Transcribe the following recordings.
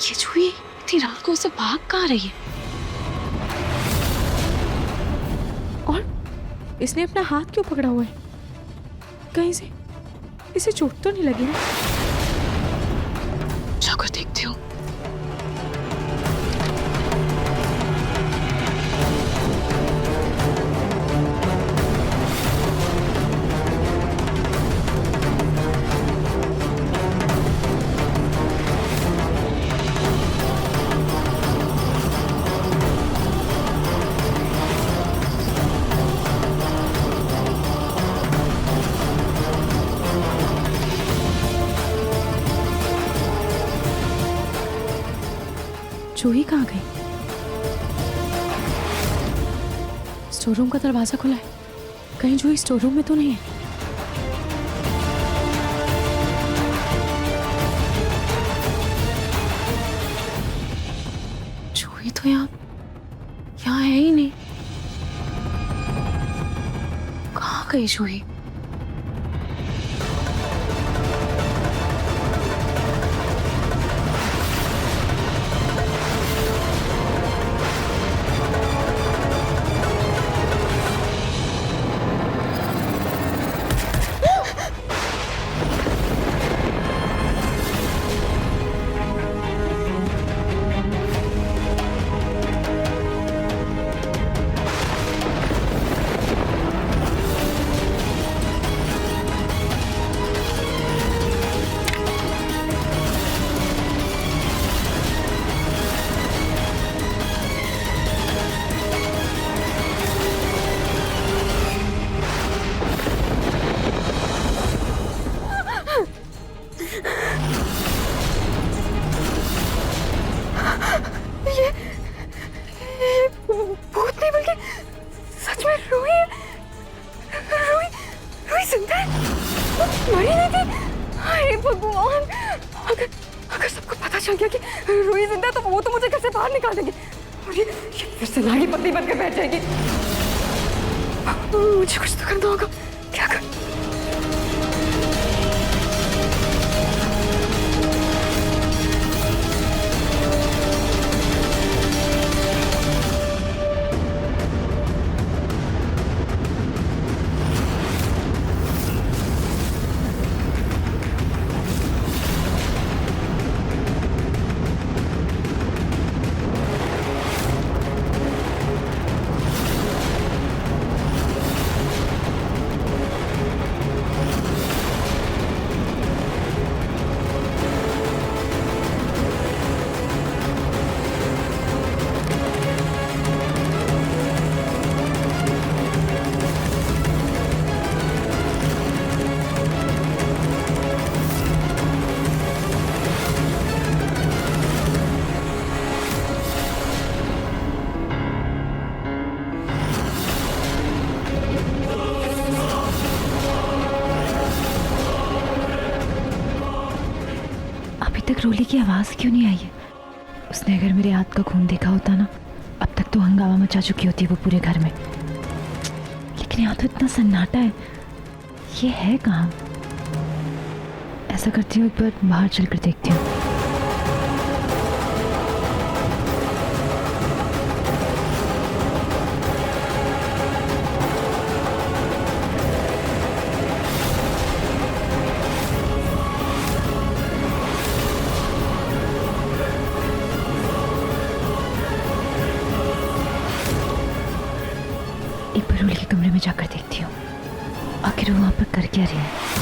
ये जूही इतनी रात को उसे भाग कहाँ रही है? और इसने अपना हाथ क्यों पकड़ा हुआ है? कहीं से इसे चोट तो नहीं लगी ना? जाकर देखती हूँ। जूही कहाँ गई? स्टोर रूम का दरवाजा खुला है, कहीं जूही स्टोर रूम में तो नहीं है? जूही तो यहाँ यहाँ है ही नहीं। कहाँ गई जूही? भूत नहीं बल्कि सच में रूही है। रूही रूही जिंदा है, मरी नहीं थी। अरे भगवान, अगर सबको पता चल गया कि रूही जिंदा है तो वो तो मुझे घर से बाहर निकाल देंगे और ये फिर से लागी पत्नी बनकर बैठ जाएगी। मुझे कुछ तो करना होगा। क्या कर? तक रोली की आवाज क्यों नहीं आई है? उसने अगर मेरे हाथ का खून देखा होता ना, अब तक तो हंगामा मचा चुकी होती वो पूरे घर में। लेकिन यहाँ तो इतना सन्नाटा है, ये है कहाँ? ऐसा करती हूँ, एक बार बाहर चलकर देखती हूँ। एक बार रोली के कमरे में जाकर देखती हूँ, आखिर वो वहां पर कर क्या रही है।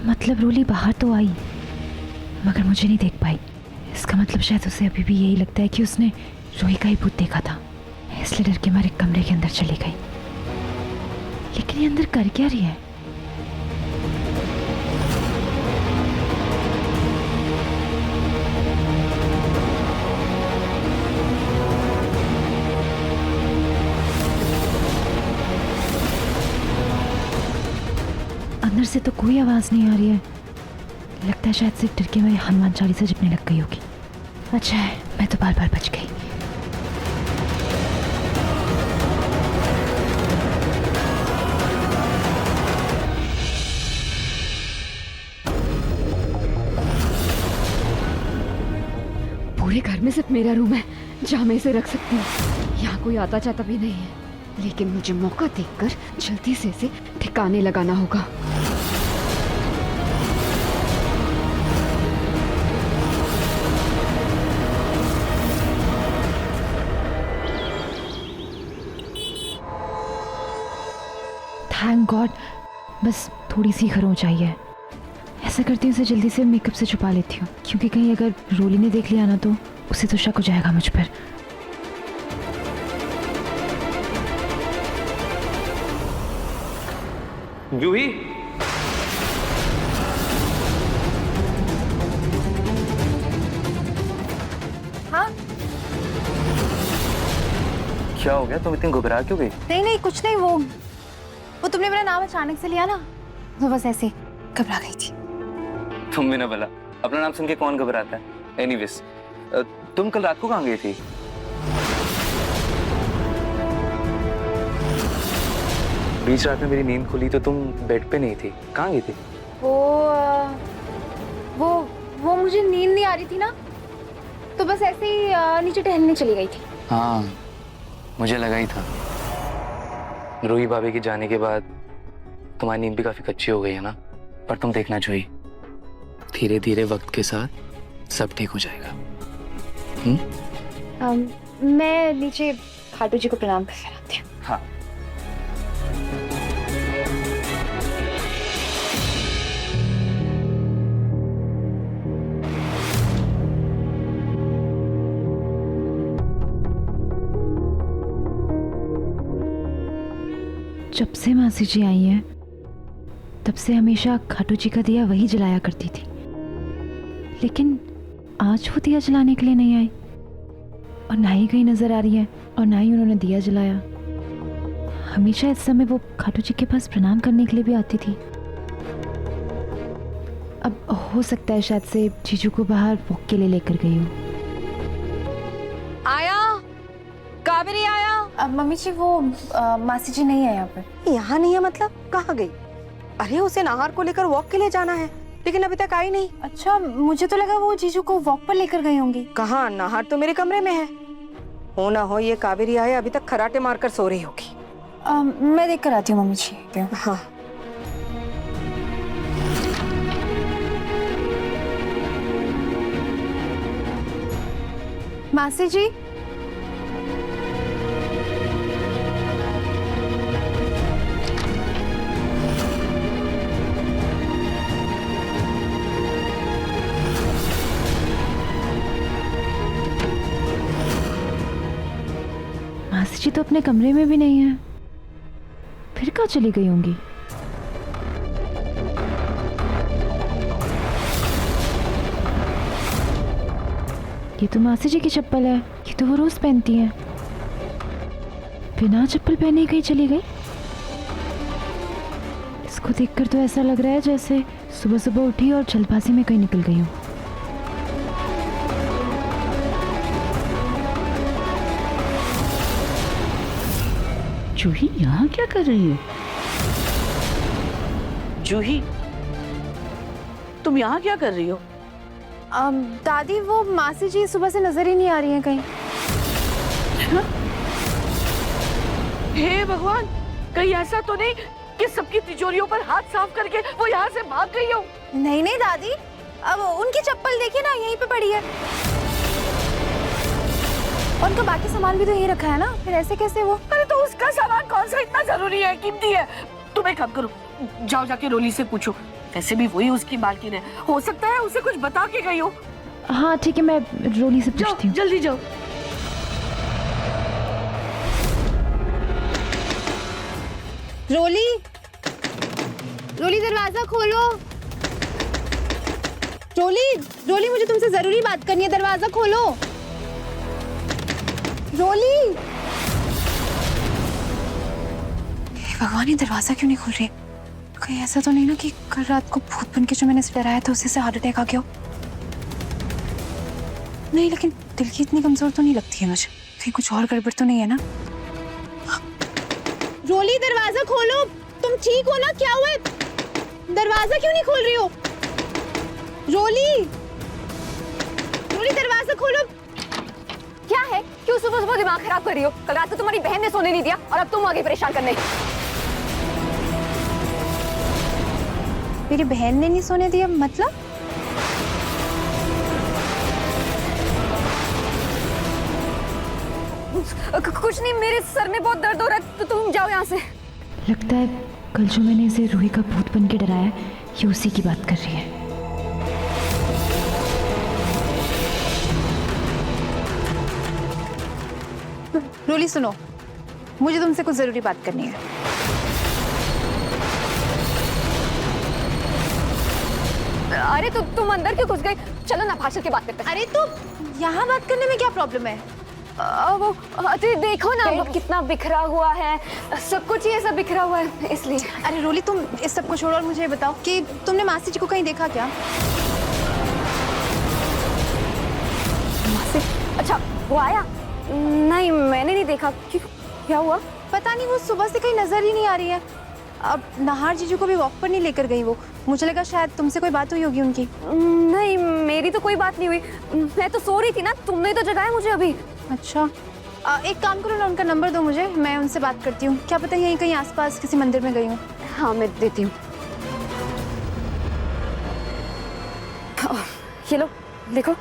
मतलब रोली बाहर तो आई, मगर मुझे नहीं देख पाई। इसका मतलब शायद उसे अभी भी यही लगता है कि उसने रूही का ही भूत देखा था, इसलिए डर के मारे कमरे के अंदर चली गई। लेकिन ये अंदर कर क्या रही है? अंदर से तो कोई आवाज नहीं आ रही है। लगता है शायद से डर के मारे हनुमान चालीसा जपने लग गई होगी। अच्छा है, मैं तो बार बार बच गई। पूरे घर में सिर्फ मेरा रूम है जहाँ मैं इसे रख सकती हूँ। यहाँ कोई आता जाता भी नहीं है, लेकिन मुझे मौका देखकर जल्दी से इसे ठिकाने लगाना होगा। थैंक गॉड, बस थोड़ी सी खरोंच चाहिए है। ऐसा करती हूँ, उसे जल्दी से मेकअप से छुपा लेती हूँ, क्योंकि कहीं अगर रोली ने देख लिया ना तो उसे तो शक हो जाएगा मुझ पर। जूही, हाँ? क्या हो गया? तुम इतनी घबरा क्यों गई? नहीं नहीं कुछ नहीं, वो तुमने मेरा नाम अचानक से लिया ना, तो बस ऐसे घबरा गई थी। तुम भी ना भला, अपना नाम सुन के कौन घबराता है? एनीवेज, तुम कल रात को कहाँ गई थी? बीच रात में मेरी नींद खुली तो तुम बेड पे नहीं थी, कहाँ गई थी? वो मुझे नींद नहीं आ रही थी ना, तो बस ऐसे ही नीचे टहलने चली गई थी। हाँ, मुझे लगा ही था। रूही भाभी के जाने के बाद तुम्हारी नींद भी काफी कच्ची हो गई है ना, पर तुम देखना चाहिए, धीरे धीरे वक्त के साथ सब ठीक हो जाएगा। मैं नीचे खाटू जी को प्रणाम करके आती हूँ। हाँ। जब से मासी जी आई हैं, तब से हमेशा खाटू जी का दिया वही जलाया करती थी, लेकिन आज वो दिया जलाने के लिए नहीं आई, और ना ही कहीं नजर आ रही है, और ना ही उन्होंने दिया जलाया। हमेशा इस समय वो खाटू जी के पास प्रणाम करने के लिए भी आती थी। अब हो सकता है शायद से जीजू को बाहर वॉक के लिए लेकर गई हो। आया, कावेरी आया। मम्मी जी वो मासी जी नहीं है यहाँ पर। यहाँ नहीं है मतलब? कहाँ गई? अरे उसे नाहर को लेकर वॉक के लिए जाना है, लेकिन अभी तक आई नहीं। अच्छा, मुझे तो लगा वो जीजू को वॉक पर लेकर गई होंगी। कहाँ, नाहर तो मेरे कमरे में है। हो ना हो ये कावेरी आया अभी तक खराटे मारकर सो रही होगी। मैं देख कर आती हूँ मम्मी जी। हाँ। मासी जी, मासी जी तो अपने कमरे में भी नहीं है, फिर कहाँ चली गई होंगी? ये तो मासी जी की चप्पल है, ये तो वो रोज पहनती है। बिना चप्पल पहने ही कहीं चली गई। इसको देखकर तो ऐसा लग रहा है जैसे सुबह सुबह उठी और जल्दबाजी में कहीं निकल गई हो। जूही यहाँ क्या कर रही है? जूही, तुम यहाँ क्या कर रही हो? दादी वो मासी जी सुबह से नजर ही नहीं आ रही हैं कहीं। हे भगवान, कहीं ऐसा तो नहीं कि सबकी तिजोरियों पर हाथ साफ करके वो यहाँ से भाग गई हो? नहीं नहीं दादी, अब उनकी चप्पल देखिए ना, यहीं पे पड़ी है, और उनका बाकी सामान भी तो यहीं रखा है ना, फिर ऐसे कैसे वो? अरे तो उसका सामान कौन सा इतना जरूरी है, कीमती है? तुम एक काम करो, जाओ जाके रोली से पूछो, वैसे भी वही उसकी मालकिन है, हो सकता है उसे कुछ बता के गई हो। हाँ ठीक है, मैं रोली से जाओ पूछती हूँ। जल्दी जाओ। रोली, रोली दरवाजा खोलो। रोली, रोली मुझे तुमसे जरूरी बात करनी है, दरवाजा खोलो। रोली, हे भगवान, ये दरवाजा क्यों नहीं खुल रही? कहीं ऐसा तो नहीं ना कि कल रात को भूत बन के जो मैंने इसे डराया था उसी से हार्ट अटैक आ गया हो? नहीं, लेकिन दिल की इतनी कमजोर तो नहीं लगती है मुझे। कहीं कुछ और गड़बड़ तो नहीं है ना? रोली दरवाजा खोलो। तुम ठीक हो ना? क्या हुआ है? दरवाजा क्यों नहीं खोल रही हो? रोली, रोली दरवाजा खोलो। क्या है? क्यों सुबह सुबह दिमाग खराब कर रही हो? कल रात को तुम्हारी बहन ने सोने नहीं दिया और अब तुम आगे परेशान करने। मेरी बहन ने नहीं सोने दिया मतलब? कुछ नहीं, मेरे सर में बहुत दर्द हो रहा है, तो तुम जाओ यहाँ से। लगता है कल जो मैंने इसे रूही का भूत बन के डराया, ये उसी की बात कर रही है। रोली सुनो, मुझे तुमसे कुछ जरूरी बात करनी है। अरे तो तुम अंदर क्यों घुस गई? चलो ना बाहर चल के बात करते हैं। अरे तो यहाँ बात करने में क्या प्रॉब्लम है? वो अरे देखो ना वो कितना बिखरा हुआ है, सब कुछ ही ऐसा बिखरा हुआ है इसलिए। अरे रोली, तुम इस सब को छोड़ो और मुझे ये बताओ कि तुमने मासी जी को कहीं देखा क्या? मासी? अच्छा वो आया? नहीं मैंने नहीं देखा। क्यों, क्या हुआ? पता नहीं, वो सुबह से कहीं नजर ही नहीं आ रही है। अब नाहर जीजू को भी वॉक पर नहीं लेकर गई वो। मुझे लगा शायद तुमसे कोई बात हुई होगी उनकी। नहीं मेरी तो कोई बात नहीं हुई, मैं तो सो रही थी ना, तुमने तो जगाया मुझे अभी। अच्छा, एक काम करो ना, उनका नंबर दो मुझे, मैं उनसे बात करती हूँ। क्या पता यहीं कहीं आसपास किसी मंदिर में गई हूँ। हाँ मैं देती हूँ। ये लो देखो।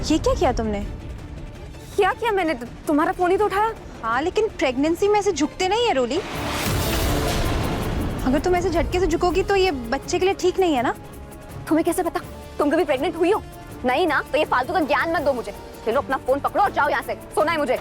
ये क्या किया तुमने? क्या किया मैंने? तुम्हारा फोन ही तो उठाया। हाँ लेकिन प्रेगनेंसी में ऐसे झुकते नहीं है रोली। अगर तुम ऐसे झटके से झुकोगी तो ये बच्चे के लिए ठीक नहीं है ना। तुम्हें कैसे पता? तुम कभी प्रेग्नेंट हुई हो? नहीं ना, तो ये फालतू का ज्ञान मत दो मुझे। चलो अपना फोन पकड़ो और जाओ यहाँ से, सोना है मुझे।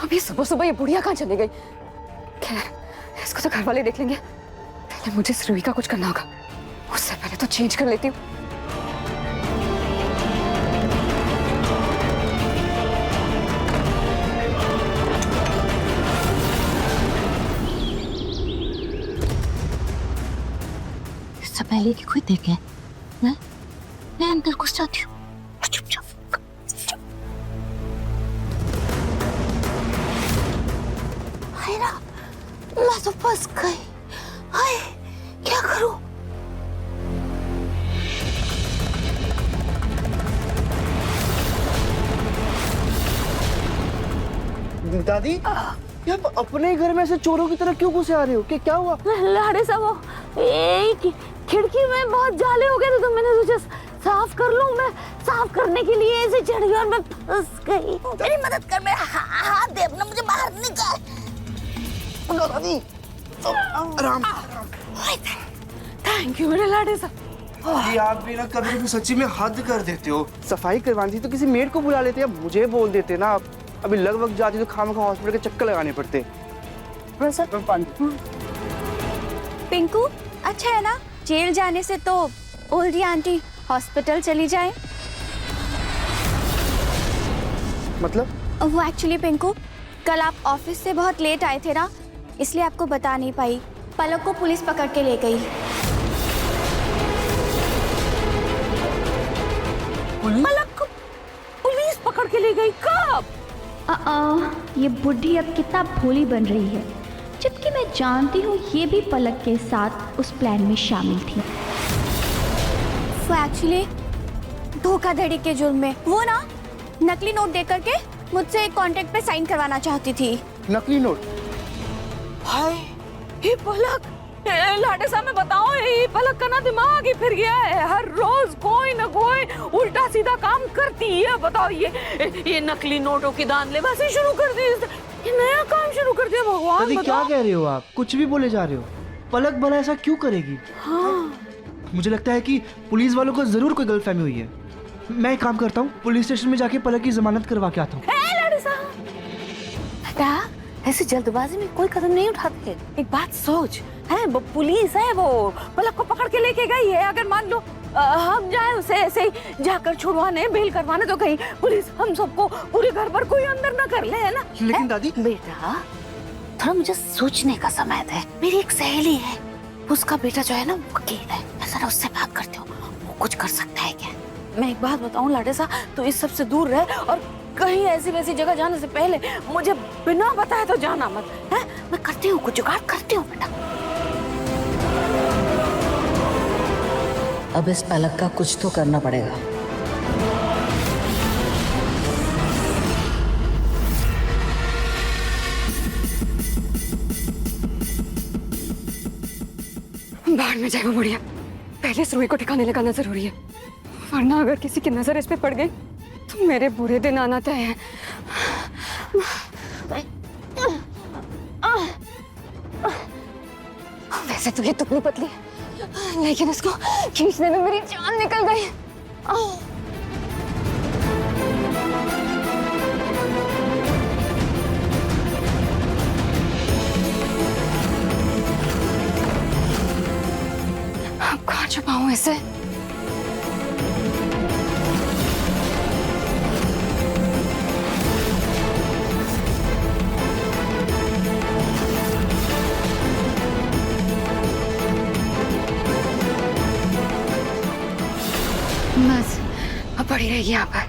अभी सुबह सुबह ये बुढ़िया कहाँ चली गई? खैर इसको तो घर वाले देख लेंगे, पहले मुझे इस रूही का कुछ करना होगा। उससे पहले तो चेंज कर लेती हूँ। इससे पहले कि कोई देखे मैं अंदर घुस जाती हूँ। चुपचाप। मैं तो फंस गई। हाय क्या करूं? दादी, आप अपने घर में ऐसे चोरों की तरह क्यों घुसे आ रहे हो? क्या हुआ? लाड़े साहब, वो एक खिड़की में बहुत जाले हो गए थे तो मैंने सोचा साफ कर लूं। मैं साफ करने के लिए ऐसे चढ़ी और मैं फंस गई। मेरी मदद कर, मेरा हाथ दे अपना, मुझे बाहर निकाल। दादी आराम। थैंक यू मेरे लाडे साहब। ये आप भी ना कभी कभी सच्ची में हद कर देते हो। सफाई करवानी थी तो किसी मेड को बुला लेते, अब मुझे बोल देते ना। अभी लगभग जाती तो खामखा हॉस्पिटल के चक्कर लगाने पड़ते। पिंकू, अच्छा है ना, जेल जाने से तो ओल्डी आंटी हॉस्पिटल चली जाए। मतलब? वो एक्चुअली पिंकू, कल आप ऑफिस से बहुत लेट आए थे ना, इसलिए आपको बता नहीं पाई। पलक को पुलिस पकड़ के ले गई। पलक को पुलिस पकड़ के ले गई कब? ये बुढ़ी अब कितना भोली बन रही है, जबकि मैं जानती हूँ ये भी पलक के साथ उस प्लान में शामिल थी। एक्चुअली धोखाधड़ी के जुर्म में वो ना नकली नोट दे करके मुझसे एक कॉन्ट्रैक्ट पे साइन करवाना चाहती थी। नकली नोट? हाय ये पलक, लाडे साहब मैं बताऊं, ये पलक का ना दिमाग ही फिर गया है। हर रोज कोई ना कोई उल्टा सीधा काम करती है। बताओ ये नकली नोटों की दानलेबाजी शुरू कर दी, ये नया काम शुरू कर दिया। भगवान दादी क्या कह रहे हो आप? कुछ भी बोले जा रहे हो। पलक भला ऐसा क्यों करेगी? हाँ मुझे लगता है कि पुलिस वालों को जरूर कोई गलतफहमी हुई है। मैं एक काम करता हूँ, पुलिस स्टेशन में जाके पलक की जमानत करवा के आता हूँ। लाडे साहब बेटा, ऐसे जल्दबाजी में कोई कदम नहीं उठाते। एक बात सोच, है वो पुलिस है, वो पलक को पकड़ के लेके गई है। अगर मान लो हम जाए उसे ऐसे ही जाकर छुड़वाने, बेल करवाने, तो कहीं पुलिस हम सबको पूरे घर पर कोई अंदर ना कर ले, है ना? लेकिन दादी बेटा थोड़ा मुझे सोचने का समय दे। मेरी एक सहेली है, उसका बेटा जो है ना वकील है, मैं जरा उससे बात करती हूँ, वो कुछ कर सकता है क्या? मैं एक बात बताऊँ लाडे साहब, तो इस सब से दूर रहे और कहीं ऐसी वैसी जगह जाने से पहले मुझे बिना बताए तो जाना मत, है? मैं करती हूँ, कुछ जुगाड़ करती हूँ बेटा। अब इस पलक का कुछ तो करना पड़ेगा। बाहर में जाए वो बुढ़िया, पहले इस रुई को ठिकाने लगाना जरूरी है, वरना अगर किसी की नजर इस पे पड़ गई तो मेरे बुरे दिन आना तय है। वैसे तो ये दुबली पतली है, लेकिन इसको खींचने में मेरी जान निकल गई। अब कहाँ छुपाऊं इसे? बस अब पड़ी रहेगी यहाँ पर।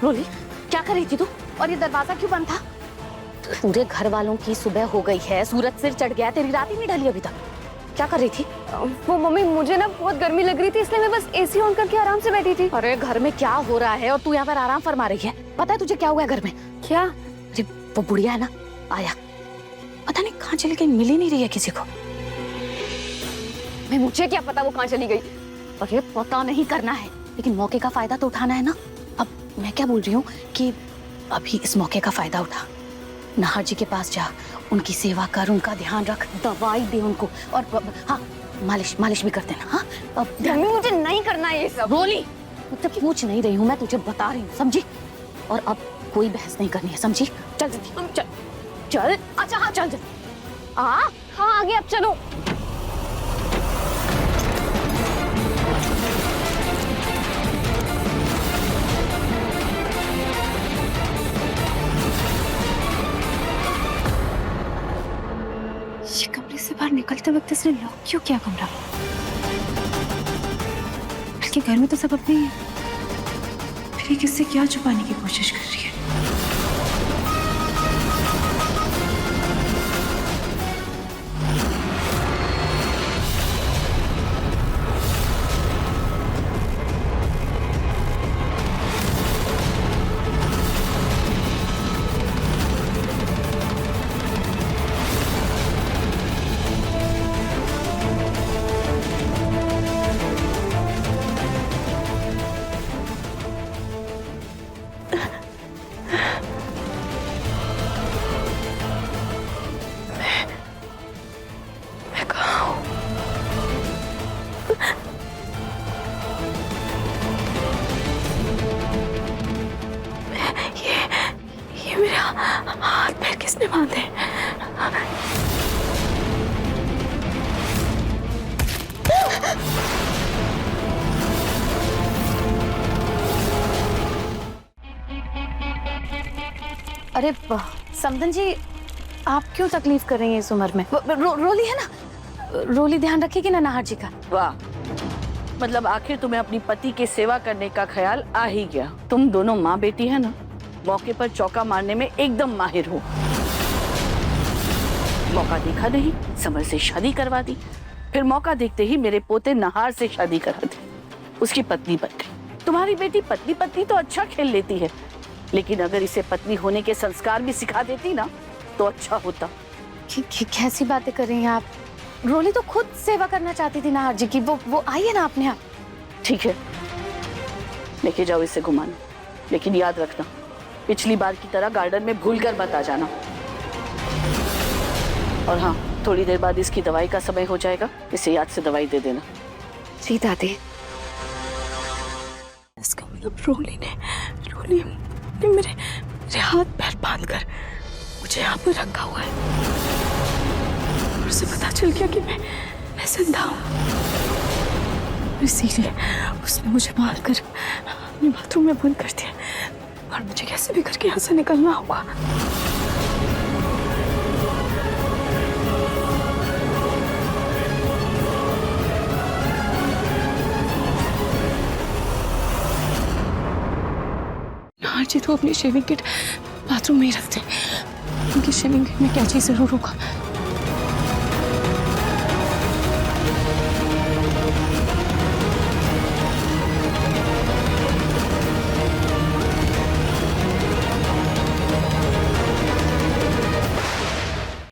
रोली क्या कर रही थी तू? और ये दरवाजा क्यों बंद था? पूरे घर वालों की सुबह हो गई है, सूरज सिर चढ़ गया, तेरी रात ही नहीं ढली अभी तक। क्या कर रही थी? वो मम्मी, मुझे ना बहुत गर्मी लग रही थी, इसलिए मैं बस एसी ऑन करके आराम से बैठी थी। अरे घर में क्या हो रहा है और तू यहाँ पर आराम फरमा रही है? पता है तुझे क्या हुआ है घर में? क्या? अरे वो बुढ़िया है ना, आया, पता नहीं कहाँ चली गई, मिल ही नहीं रही है किसी को। मैं मुझे क्या पता वो कहाँ चली गई? अरे पता नहीं करना है, लेकिन मौके का फायदा तो उठाना है ना। अब मैं क्या बोल रही हूँ कि अभी इस मौके का फायदा उठा, नाहर जी के पास जा, उनकी सेवा कर, उनका ध्यान रख, दवाई दे उनको, और हाँ मालिश भी कर देना। हाँ अब मम्मी मुझे नहीं करना ये सब। रोली मुझसे पूछ नहीं रही हूँ, मैं तुझे बता रही हूँ, समझी? और अब कोई बहस नहीं करनी है, समझी? चल जल्दी चल चल। अच्छा हाँ चल चल। हाँ आगे अब चलो। ये कमरे से बाहर निकलते वक्त इसने लॉक क्यों किया कमरा? बल्कि घर में तो सब अपने ही है, फिर ये किससे क्या छुपाने की कोशिश कर रही है? किसने बांधे? अरे समदन जी, आप क्यों तकलीफ कर रही हैं इस उम्र में? रोली है ना, रोली ध्यान रखेगी ना नाहर जी का। वाह, मतलब आखिर तुम्हें अपनी पति की सेवा करने का ख्याल आ ही गया। तुम दोनों माँ बेटी है ना, मौके पर चौका मारने में एकदम माहिर हो। मौका देखा नहीं, समर से शादी करवा दी, फिर मौका देखते ही मेरे पोते नहार से शादी करा दी, उसकी पत्नी बन गई। तुम्हारी बेटी पत्नी पत्नी तो अच्छा खेल लेती है, लेकिन अगर इसे पत्नी होने के संस्कार भी सिखा देती ना तो अच्छा होता। कैसी बातें कर रही हैं आप? रोली तो खुद सेवा करना चाहती थी नाहर जी की, वो आई है ना अपने आप। ठीक है, लेके जाओ इसे घुमाने, लेकिन याद रखना पिछली बार की तरह गार्डन में भूलकर मत आ जाना। और हाँ, थोड़ी देर बाद इसकी दवाई का समय हो जाएगा, इसे याद से दवाई दे देना। जी दादी। इसका मतलब रोली ने मेरे हाथ पैर बांधकर मुझे यहाँ पर रखा हुआ है और उसे पता चल गया कि मैं जिंदा हूँ, इसीलिए उसने मुझे बांधकर अपने बाथरूम में बंद कर दिया और मुझे कैसे भी करके यहाँ से निकलना होगा। नाहर जी तो अपनी शेविंग किट बाथरूम में ही रखते हैं, उनकी शेविंग किट में क्या चीज जरूर होगा।